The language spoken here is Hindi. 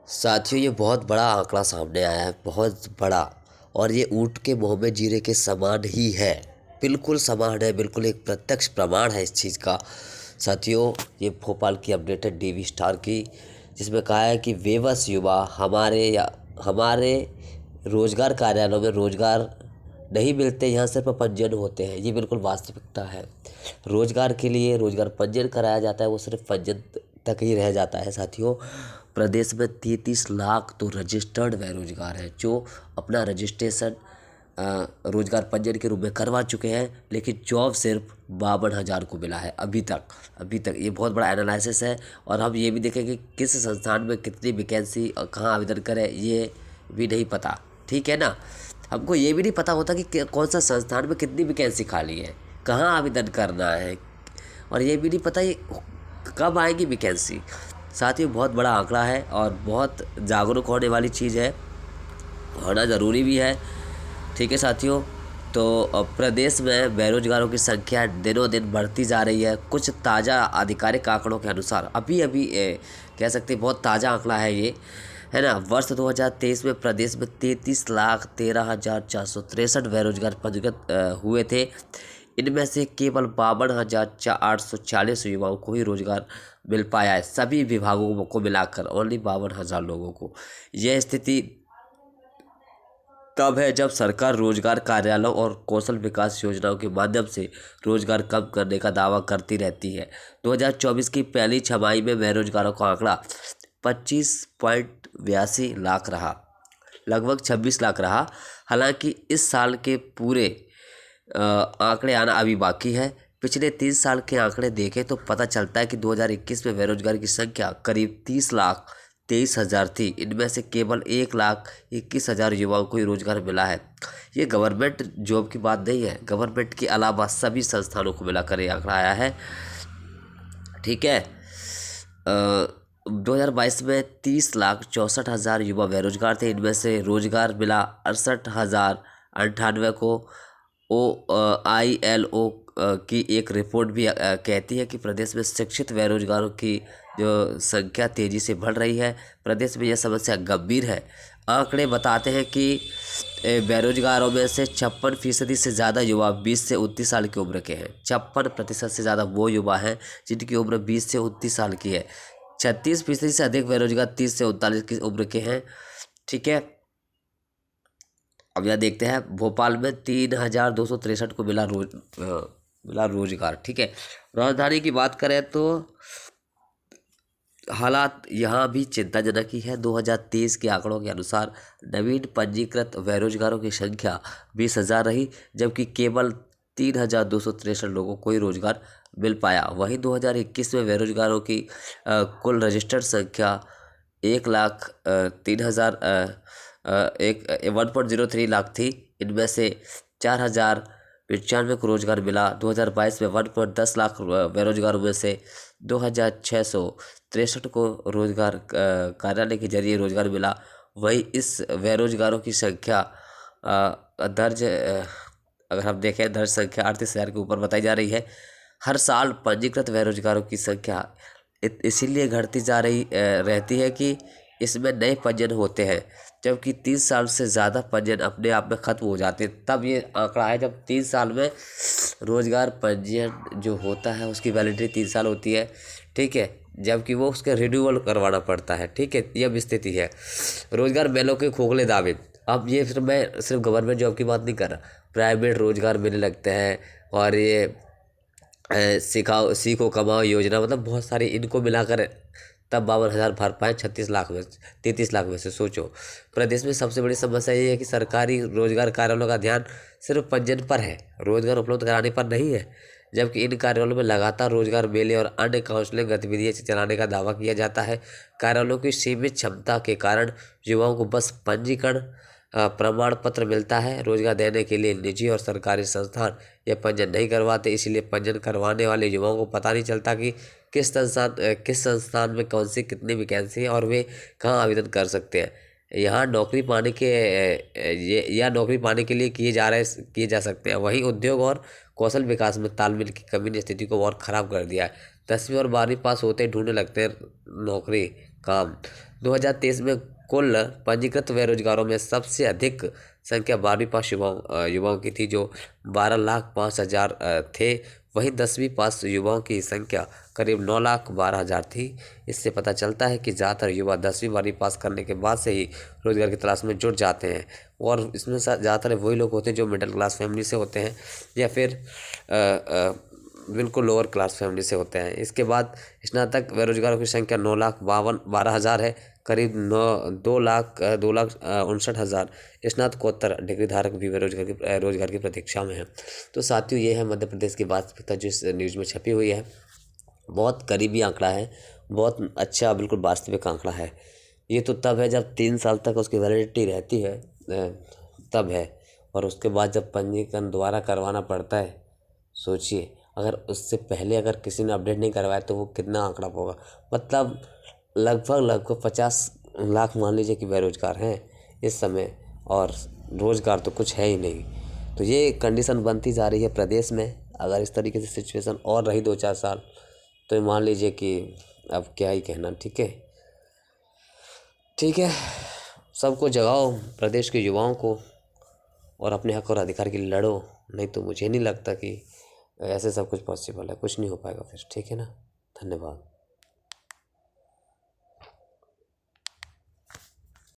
साथियों, ये बहुत बड़ा आंकड़ा सामने आया है, बहुत बड़ा। और ये ऊँट के मुँह में जीरे के समान ही है। बिल्कुल समान है, बिल्कुल एक प्रत्यक्ष प्रमाण है इस चीज़ का। साथियों, ये भोपाल की अपडेटेड डीवी स्टार की, जिसमें कहा है कि बेबस युवा हमारे रोजगार कार्यालयों में रोजगार नहीं मिलते, यहाँ सिर्फ पंजीयन होते हैं। ये बिल्कुल वास्तविकता है। रोजगार के लिए रोजगार पंजीयन कराया जाता है, वो सिर्फ पंजीयन तक ही रह जाता है। साथियों, प्रदेश में 33 लाख तो रजिस्टर्ड बेरोजगार हैं, जो अपना रजिस्ट्रेशन रोजगार पंजीयन के रूप में करवा चुके हैं, लेकिन जॉब सिर्फ 52,000 को मिला है अभी तक। ये बहुत बड़ा एनालिसिस है। और हम ये भी देखेंगे किस संस्थान में कितनी वैकेंसी और कहाँ आवेदन करें, ये भी नहीं पता। ठीक है ना। हमको ये भी नहीं पता होता कि कौन सा संस्थान में कितनी वैकेंसी खाली है, कहाँ आवेदन करना है, और ये भी नहीं पता ये कब आएगी वैकेंसी। साथ ही बहुत बड़ा आंकड़ा है और बहुत जागरूक होने वाली चीज़ है, होना ज़रूरी भी है। ठीक है साथियों, तो प्रदेश में बेरोजगारों की संख्या दिनों दिन बढ़ती जा रही है। कुछ ताज़ा आधिकारिक आंकड़ों के अनुसार अभी कह सकते हैं बहुत ताज़ा आंकड़ा है ये, है ना। वर्ष 2023 में प्रदेश में 33,13,463 बेरोजगार पंजीकृत हुए थे। इनमें से केवल 52,840 युवाओं को ही रोजगार मिल पाया है, सभी विभागों को मिलाकर ओनली 52,000 लोगों को। यह स्थिति तब है जब सरकार रोजगार कार्यालयों और कौशल विकास योजनाओं के माध्यम से रोजगार कम करने का दावा करती रहती है। 2024 की पहली छमाही में बेरोजगारों का आंकड़ा 25.82 लाख रहा, लगभग 26 लाख रहा। हालांकि इस साल के पूरे आंकड़े आना अभी बाकी है। पिछले 3 साल के आंकड़े देखें तो पता चलता है कि 2021 में बेरोजगार की संख्या करीब 30,23,000 थी। इनमें से केवल 1,21,000 युवाओं को ही रोजगार मिला है। ये गवर्नमेंट जॉब की बात नहीं है, गवर्नमेंट के अलावा सभी संस्थानों को मिलाकर ये आंकड़ा आया है। ठीक है। 2022 में 30,64,000 युवा बेरोजगार थे। इनमें से रोजगार मिला 68,098 को। ILO की एक रिपोर्ट भी कहती है कि प्रदेश में शिक्षित बेरोजगारों की जो संख्या तेज़ी से बढ़ रही है। प्रदेश में यह समस्या गंभीर है। आंकड़े बताते हैं कि बेरोजगारों में से 56% से ज़्यादा युवा 20 से 29 साल की उम्र के हैं। 56% से ज़्यादा वो युवा हैं जिनकी उम्र 20 से 29 साल की है। 36% से अधिक बेरोजगार 30 से 39 की उम्र के हैं। ठीक है। अब यह देखते हैं, भोपाल में 3,263 को मिला रोजगार। ठीक है। राजधानी की बात करें तो हालात यहाँ भी चिंताजनक ही है। 2023 के आंकड़ों के अनुसार नवीन पंजीकृत बेरोजगारों की संख्या 20,000 रही, जबकि केवल 3,263 लोगों को ही रोजगार मिल पाया। वहीं 2021 में बेरोजगारों की कुल रजिस्टर्ड संख्या 1,03,000 लाख थी। इनमें से 4,095 को रोजगार मिला। 2022 में 1.10 लाख बेरोजगारों में से 2,663 को रोजगार कार्यालय के जरिए रोजगार मिला। वहीं इस बेरोजगारों की संख्या अगर हम देखें, दर्ज संख्या 38,000 के ऊपर बताई जा रही है। हर साल पंजीकृत बेरोजगारों की संख्या इसीलिए घटती जा रही रहती है कि इसमें नए पंजीयन होते हैं, जबकि 3 साल से ज़्यादा पंजीयन अपने आप में ख़त्म हो जाते हैं। तब ये आंकड़ा है जब 3 साल में रोजगार पंजीयन जो होता है उसकी वैलिडिटी 3 साल होती है। ठीक है। जबकि वो उसके रिन्यूअल करवाना पड़ता है। ठीक है। यह स्थिति है। रोजगार मेलों के खोखले दावे। अब ये मैं सिर्फ गवर्नमेंट जॉब की बात नहीं कर रहा, प्राइवेट रोजगार मिलने लगते हैं। और ये सीखो कमाओ योजना, मतलब बहुत सारी इनको मिलाकर तब 52,000 भर पाए 33 लाख में से। सोचो, प्रदेश में सबसे बड़ी समस्या ये है कि सरकारी रोजगार कार्यालयों का ध्यान सिर्फ पंजीयन पर है, रोजगार उपलब्ध कराने पर नहीं है। जबकि इन कार्यालयों में लगातार रोजगार मेले और अन्य काउंसलिंग गतिविधियाँ चलाने का दावा किया जाता है। कार्यालयों की सीमित क्षमता के कारण युवाओं को बस पंजीकरण प्रमाण पत्र मिलता है। रोजगार देने के लिए निजी और सरकारी संस्थान ये पंजीयन नहीं करवाते, इसीलिए पंजीयन करवाने वाले युवाओं को पता नहीं चलता कि किस संस्थान में कौन सी कितनी वैकेंसी है और वे कहाँ आवेदन कर सकते हैं। यहाँ नौकरी पाने के लिए किए जा सकते हैं। वहीं उद्योग और कौशल विकास में तालमेल की कमी ने स्थिति को और ख़राब कर दिया है। 10वीं और 12वीं पास होते ही ढूंढने लगते हैं नौकरी काम। 2023 में कुल पंजीकृत बेरोजगारों में सबसे अधिक संख्या 12वीं पास युवाओं की थी, जो 12,05,000 थे। वहीं 10वीं पास युवाओं की संख्या करीब 9,12,000 थी। इससे पता चलता है कि ज़्यादातर युवा 10वीं 12वीं पास करने के बाद से ही रोजगार की तलाश में जुट जाते हैं, और इसमें ज़्यादातर वही लोग होते हैं जो मिडिल क्लास फैमिली से होते हैं या फिर बिल्कुल लोअर क्लास फैमिली से होते हैं। इसके बाद स्नातक बेरोजगारों की संख्या 9,12,000 है। करीब 2,59,000 स्नातकोत्तर डिग्री धारक भी रोजगार की प्रतीक्षा में हैं। तो साथियों, ये है मध्य प्रदेश की वास्तविकता जो इस न्यूज़ में छपी हुई है। बहुत करीबी आंकड़ा है, बहुत अच्छा बिल्कुल वास्तविक आंकड़ा है। ये तो तब है जब 3 साल तक उसकी वैलिडिटी रहती है, तब है। और उसके बाद जब पंजीकरण दोबारा करवाना पड़ता है, सोचिए अगर उससे पहले अगर किसी ने अपडेट नहीं करवाया तो वो कितना आंकड़ा होगा। मतलब लगभग 50 लाख मान लीजिए कि बेरोजगार हैं इस समय, और रोज़गार तो कुछ है ही नहीं। तो ये कंडीशन बनती जा रही है प्रदेश में। अगर इस तरीके से सिचुएशन और रही 2-4 साल तो मान लीजिए कि अब क्या ही कहना। ठीक है, ठीक है, सबको जगाओ, प्रदेश के युवाओं को, और अपने हक और अधिकार के लिए लड़ो। नहीं तो मुझे नहीं लगता कि ऐसे सब कुछ पॉसिबल है, कुछ नहीं हो पाएगा फिर। ठीक है ना, धन्यवाद।